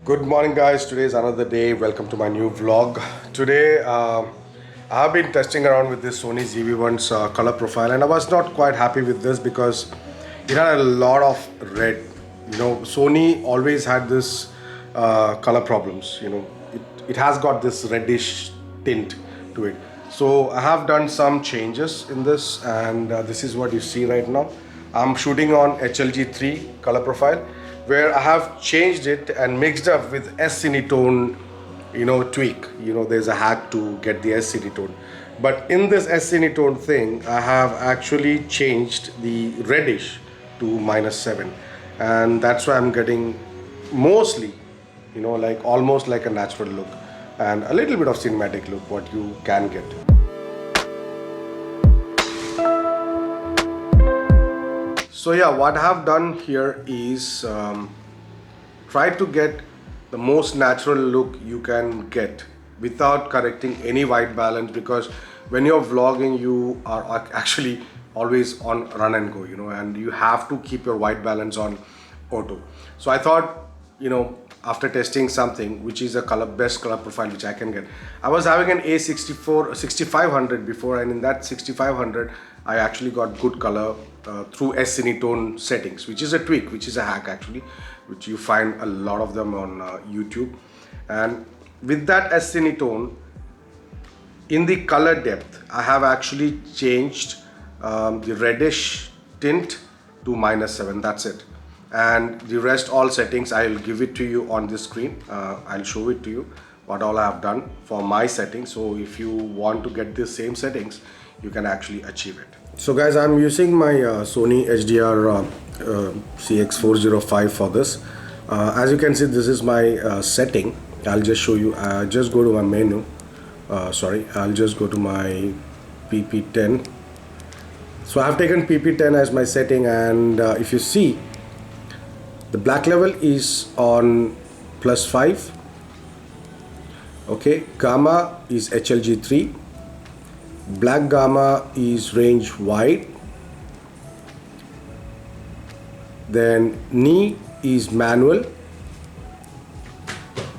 Good morning guys, today is another day. Welcome to my new vlog. Today I have been testing around with this Sony ZV-1's color profile, and I was not quite happy with this because it had a lot of red. Sony always had this color problems. It has got this reddish tint to it. So I have done some changes in this, and this is what you see right now. I'm shooting on HLG3 color profile, where I have changed it and mixed up with S-Cinetone, tweak. There's a hack to get the S-Cinetone. But in this S-Cinetone thing, I have actually changed the reddish to -7. And that's why I'm getting mostly, like almost like a natural look and a little bit of cinematic look, what you can get. So yeah, what I have done here is try to get the most natural look you can get without correcting any white balance, because when you're vlogging you are actually always on run and go, and you have to keep your white balance on auto. So I thought, after testing something which is a best color profile which I can get. I was having an A6500 before, and in that 6500 I actually got good color through S-Cinetone settings, which is a tweak, which is a hack actually, which you find a lot of them on YouTube. And with that S-Cinetone, in the color depth, I have actually changed the reddish tint to -7. That's it. And the rest all settings I'll give it to you on the screen. I'll show it to you what all I have done for my settings. So if you want to get the same settings, you can actually achieve it. So guys, I'm using my Sony HDR CX405 for this. As you can see, this is my setting. I'll just show you. Just go to my menu. I'll just go to my PP10. So I've taken PP10 as my setting, and if you see, the black level is on +5. Okay, gamma is HLG3. Black gamma is range wide. Then knee is manual.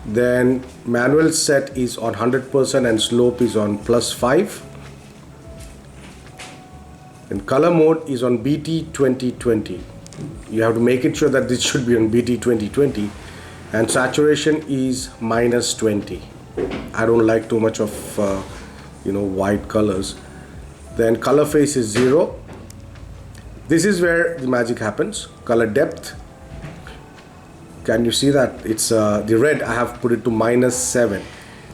Then manual set is on 100% and slope is on +5. And color mode is on BT 2020. You have to make it sure that this should be on BT 2020, and saturation is -20. I don't like too much of white colors. Then color face is 0. This is where the magic happens. Color depth, can you see that it's the red? I have put it to -7.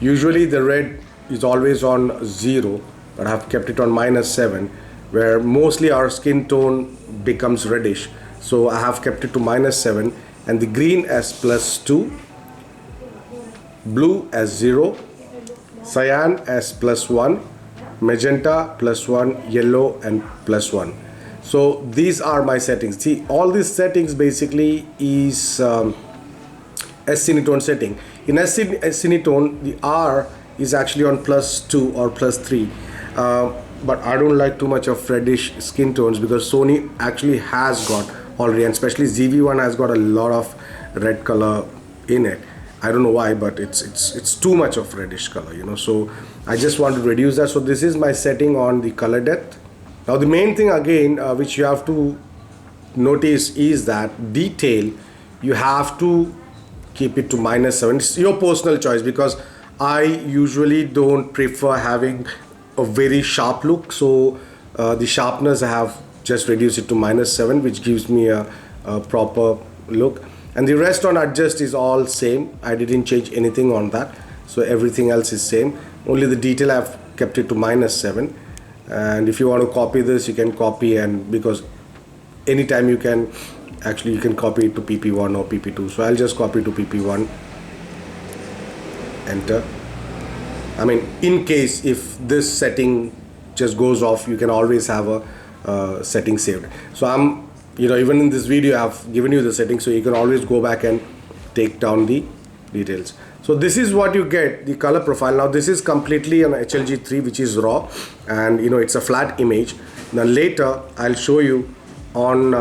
Usually the red is always on 0, but I have kept it on -7, where mostly our skin tone becomes reddish. So I have kept it to -7, and the green as +2, blue as 0, cyan as +1, magenta +1, yellow and +1. So these are my settings. See, all these settings basically is S-Cinetone setting. In S-Cinetone, the R is actually on +2 or +3. But I don't like too much of reddish skin tones, because Sony actually has got already, and especially ZV-1 has got a lot of red color in it. I don't know why, but it's too much of reddish color, so I just want to reduce that. So this is my setting on the color depth. Now the main thing again which you have to notice is that detail, you have to keep it to -7. It's your personal choice, because I usually don't prefer having a very sharp look. So the sharpness I have just reduced it to -7, which gives me a proper look. And the rest on adjust is all same. I didn't change anything on that, so everything else is same. Only the detail I've kept it to -7. And if you want to copy this, you can copy, and because anytime you can copy it to PP1 or PP2. So I'll just copy to PP1, enter. I mean, in case if this setting just goes off, you can always have a setting saved. So I'm, even in this video I've given you the settings, so you can always go back and take down the details. So this is what you get, the color profile. Now this is completely an HLG3, which is raw, and it's a flat image. Now later I'll show you on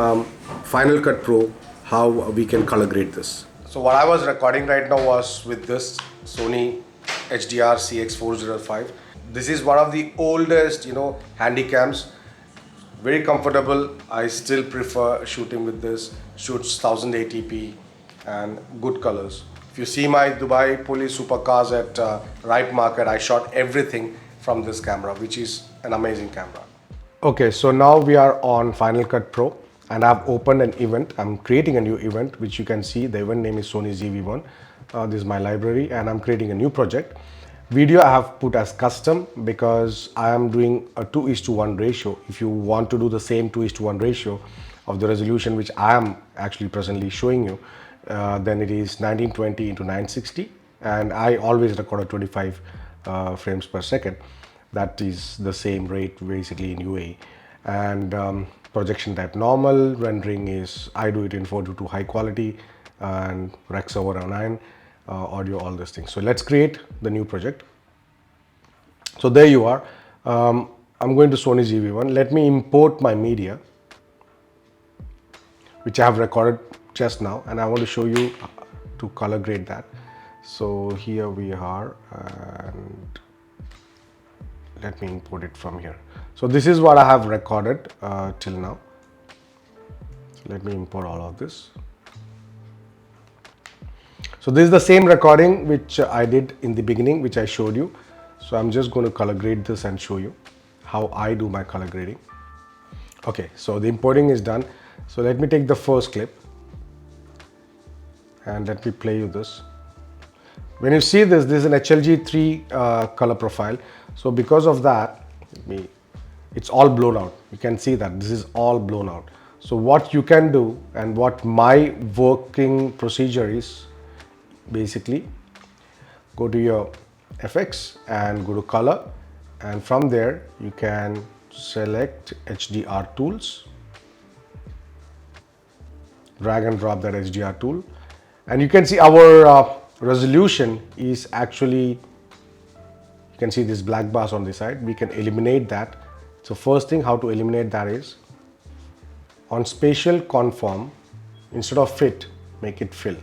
Final Cut Pro how we can color grade this. So what I was recording right now was with this Sony HDR CX405. This is one of the oldest, handy cams. Very comfortable. I still prefer shooting with this. Shoots 1080p and good colors. If you see my Dubai police supercars at Ripe Market, I shot everything from this camera, which is an amazing camera. Okay, so now we are on Final Cut Pro and I've opened an event. I'm creating a new event, which you can see. The event name is Sony ZV-1. This is my library and I'm creating a new project. Video I have put as custom because I am doing a 2:1 ratio. If you want to do the same 2:1 ratio of the resolution which I am actually presently showing you, then it is 1920 into 960, and I always record at 25 frames per second. That is the same rate basically in UAE. And projection type normal, rendering is, I do it in 4:2 high quality, and Rex over 9, audio, all these things. So let's create the new project. So there you are. I'm going to Sony ZV-1. Let me import my media, which I have recorded just now, and I want to show you to color grade that. So here we are, and let me import it from here. So this is what I have recorded till now. So let me import all of this. So this is the same recording which I did in the beginning, which I showed you. So I'm just going to color grade this and show you how I do my color grading. Okay, so the importing is done. So let me take the first clip and let me play you this. When you see this, this is an HLG3 color profile. So because of that, it's all blown out. You can see that this is all blown out. So what you can do, and what my working procedure is, basically go to your FX and go to color, and from there you can select HDR tools, drag and drop that HDR tool, and you can see our resolution is actually, you can see this black bars on the side. We can eliminate that. So first thing, how to eliminate that is on spatial conform, instead of fit, make it fill.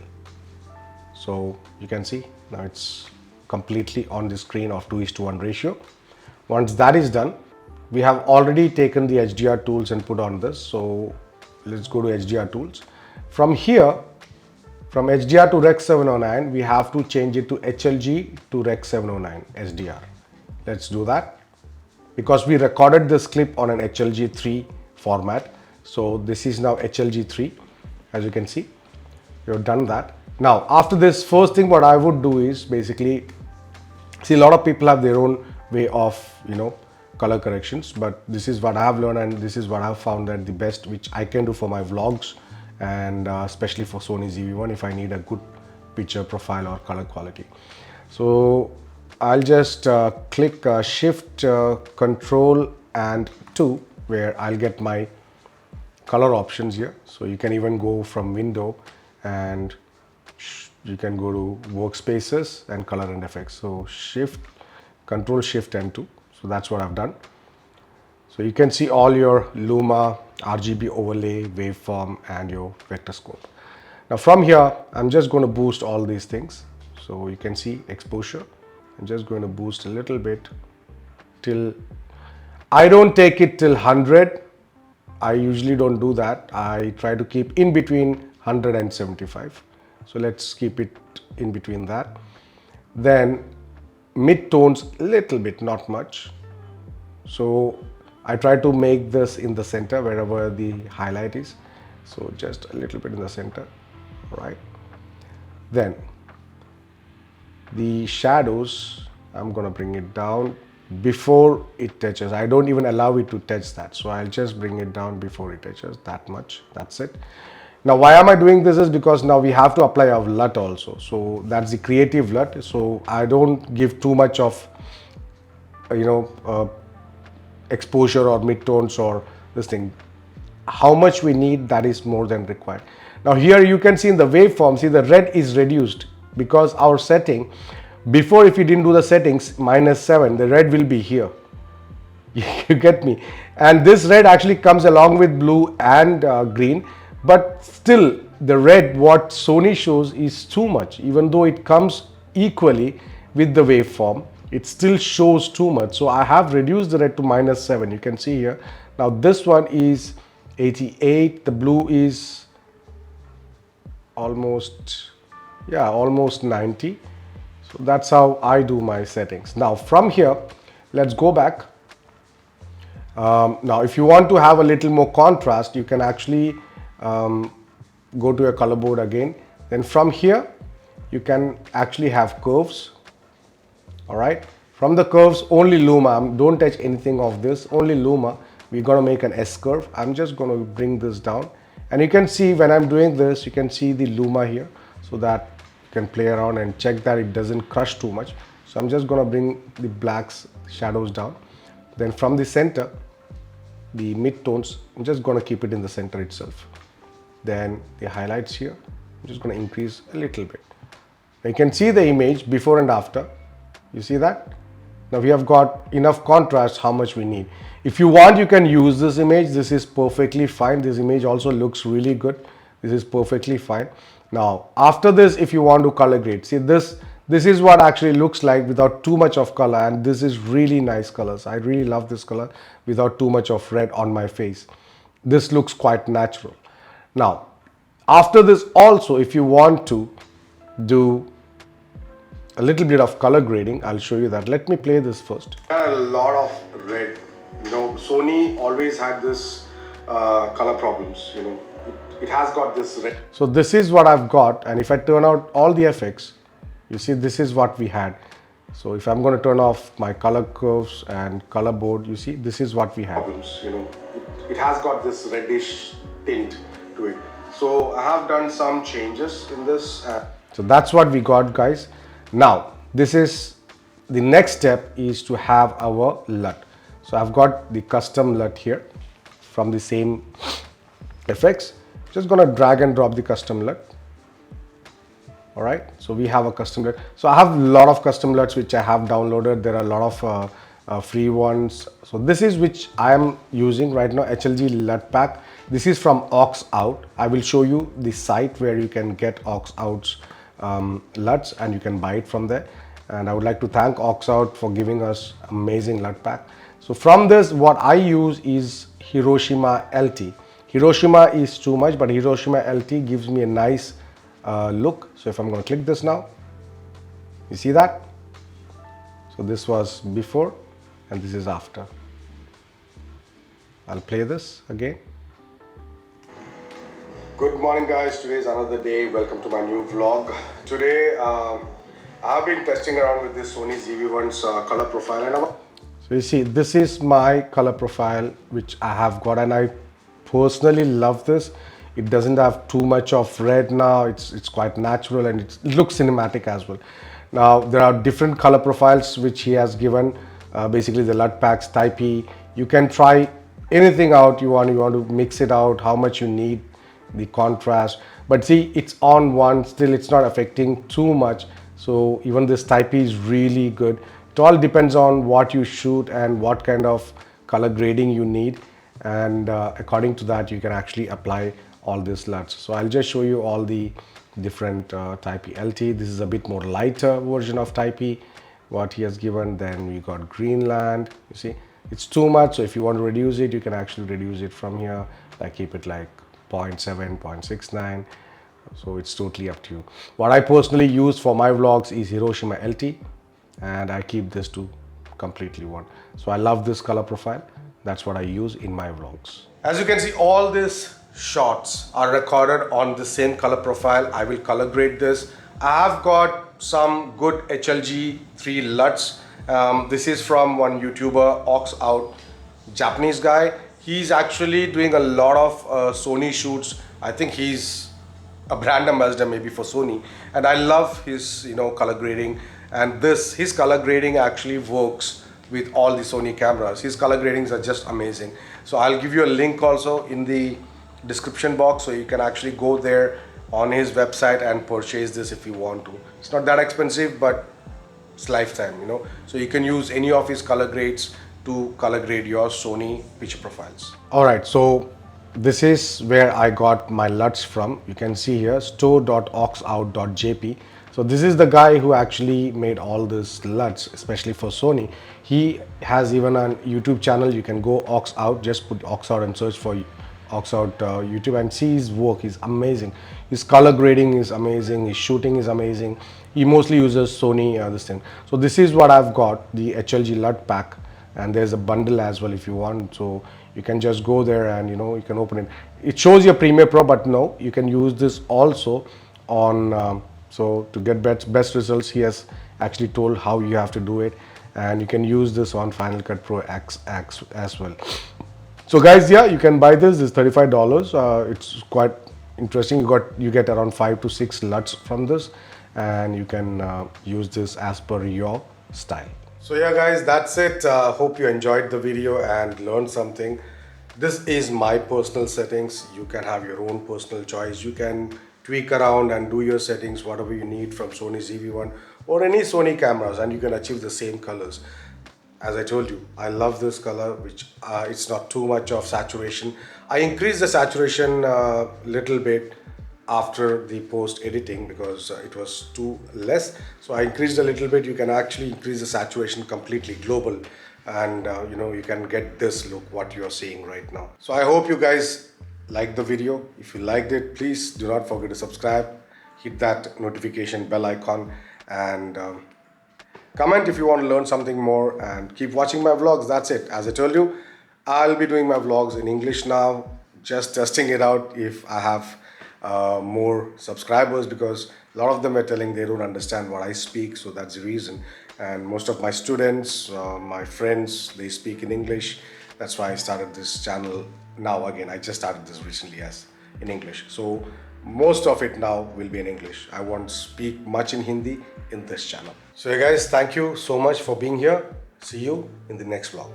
So you can see now it's completely on the screen of 2:1 ratio. Once that is done, we have already taken the HDR tools and put on this. So let's go to HDR tools. From here, from HDR to Rec 709, we have to change it to HLG to Rec 709 SDR. Let's do that because we recorded this clip on an HLG3 format. So this is now HLG3, as you can see. We've done that. Now, after this, first thing what I would do is basically, see, a lot of people have their own way of, color corrections, but this is what I have learned, and this is what I've found that the best which I can do for my vlogs, and especially for Sony ZV-1 if I need a good picture profile or color quality. So I'll just click Shift, Control and 2, where I'll get my color options here. So you can even go from window and you can go to workspaces and color and effects. So Control Shift and 2. So that's what I've done. So you can see all your Luma, RGB overlay, waveform and your vector scope. Now from here, I'm just going to boost all these things. So you can see exposure. I'm just going to boost a little bit till, I don't take it till 100. I usually don't do that. I try to keep in between 100 and 75. So let's keep it in between that. Then mid-tones, little bit, not much. So I try to make this in the center wherever the highlight is. So just a little bit in the center, right? Then the shadows, I'm gonna bring it down before it touches. I don't even allow it to touch that. So I'll just bring it down before it touches, that much, that's it. Now why am I doing this is because now we have to apply our LUT also. So that's the creative LUT. So I don't give too much of, exposure or midtones or this thing. How much we need, that is more than required. Now here you can see in the waveform, see the red is reduced because our setting, before if you didn't do the settings, -7, the red will be here. You get me? And this red actually comes along with blue and green, but still the red what Sony shows is too much. Even though it comes equally with the waveform, it still shows too much. So I have reduced the red to -7. You can see here. Now this one is 88. The blue is almost 90. So that's how I do my settings. Now from here, let's go back. Now if you want to have a little more contrast, you can actually go to your color board again. Then from here, you can actually have curves. All right. From the curves, only Luma. Don't touch anything of this. Only Luma. We're going to make an S curve. I'm just going to bring this down. And you can see when I'm doing this, you can see the Luma here, so that you can play around and check that it doesn't crush too much. So I'm just going to bring the blacks, shadows down. Then from the center, the mid-tones, I'm just going to keep it in the center itself. Then the highlights here, I'm just going to increase a little bit. Now you can see the image before and after. You see that? Now we have got enough contrast how much we need. If you want, you can use this image. This is perfectly fine. This image also looks really good. This is perfectly fine. Now after this, if you want to color grade, see this is what actually looks like without too much of color, and this is really nice colors. I really love this color without too much of red on my face. This looks quite natural. Now after this also, if you want to do a little bit of color grading, I'll show you that. Let me play this first. A lot of red. You know, Sony always had this color problems. You know, it has got this red. So this is what I've got, and if I turn out all the effects, you see this is what we had. So if I'm going to turn off my color curves and color board, you see this is what we have. You know, it has got this reddish tint to it. So I have done some changes in this. So that's what we got, guys. Now this is the next step, is to have our LUT. So I've got the custom LUT here from the same effects. Just gonna drag and drop the custom LUT. All right, so we have a custom LUT. So I have a lot of custom LUTs which I have downloaded. There are a lot of free ones. So this is which I am using right now, HLG LUT pack. This is from Aux Out. I will show you the site where you can get Aux Out's LUTs, and you can buy it from there. And I would like to thank Aux Out for giving us amazing LUT pack. So from this, what I use is Hiroshima LT. Hiroshima is too much, but Hiroshima LT gives me a nice look. So if I'm going to click this now, you see that? So this was before and this is after. I'll play this again. Good morning, guys. Today is another day. Welcome to my new vlog. Today I've been testing around with this Sony ZV-1's color profile, and so you see this is my color profile which I have got, and I personally love this. It doesn't have too much of red now. It's quite natural, and it looks cinematic as well. Now there are different color profiles which he has given, basically the LUT packs, Type E. You can try anything out you want to mix it out, how much you need, the contrast, but see it's on one, still it's not affecting too much. So even this Type E is really good. It all depends on what you shoot and what kind of color grading you need, and according to that you can actually apply all these LUTs. So I'll just show you all the different Type E LT. This is a bit more lighter version of Type E what he has given. Then we got Greenland. You see it's too much, so if you want to reduce it, you can actually reduce it from here. I keep it like 0.7, 0.69. So it's totally up to you. What I personally use for my vlogs is Hiroshima LT, and I keep this to completely one. So I love this color profile. That's what I use in my vlogs. As you can see, all these shots are recorded on the same color profile. I will color grade this. I have got some good HLG 3 LUTs. This is from one YouTuber, Aux Out, Japanese guy. He's actually doing a lot of Sony shoots. I think he's a brand ambassador maybe for Sony, and I love his color grading, and his color grading actually works with all the Sony cameras. His color gradings are just amazing. So I'll give you a link also in the description box, so you can actually go there on his website and purchase this if you want to. It's not that expensive, but it's lifetime, so you can use any of his color grades to color grade your Sony picture profiles. All right, so this is where I got my LUTs from. You can see here store.oxout.jp. So this is the guy who actually made all this LUTs, especially for Sony. He has even a YouTube channel. You can go Ox Out, just put Ox Out and search for Ox Out YouTube and see his work. He's amazing. His color grading is amazing. His shooting is amazing. He mostly uses Sony this thing. So this is what I've got, the HLG LUT pack, and there's a bundle as well if you want. So you can just go there and you can open it. It shows your Premiere Pro, but no, you can use this also on so to get best results. He has actually told how you have to do it, and you can use this on Final Cut Pro X as well. So guys, yeah, you can buy this. It's $35. It's quite interesting. You get around 5 to 6 LUTs from this, and you can use this as per your style. So yeah guys, that's it. Hope you enjoyed the video and learned something. This is my personal settings. You can have your own personal choice. You can tweak around and do your settings, whatever you need from Sony ZV-1 or any Sony cameras, and you can achieve the same colors. As I told you, I love this color, which it's not too much of saturation. I increased the saturation a little bit after the post editing because it was too less, so I increased a little bit. You can actually increase the saturation completely global, and you can get this look what you're seeing right now. So I hope you guys liked the video. If you liked it, please do not forget to subscribe, hit that notification bell icon, and comment if you want to learn something more, and keep watching my vlogs. That's it. As I told you, I'll be doing my vlogs in English now, just testing it out if I have more subscribers, because a lot of them are telling they don't understand what I speak, so that's the reason. And most of my students, my friends, they speak in English. That's why I started this channel now again. I just started this recently as in English, so most of it now will be in English. I won't speak much in Hindi in this channel. So yeah guys, thank you so much for being here. See you in the next vlog.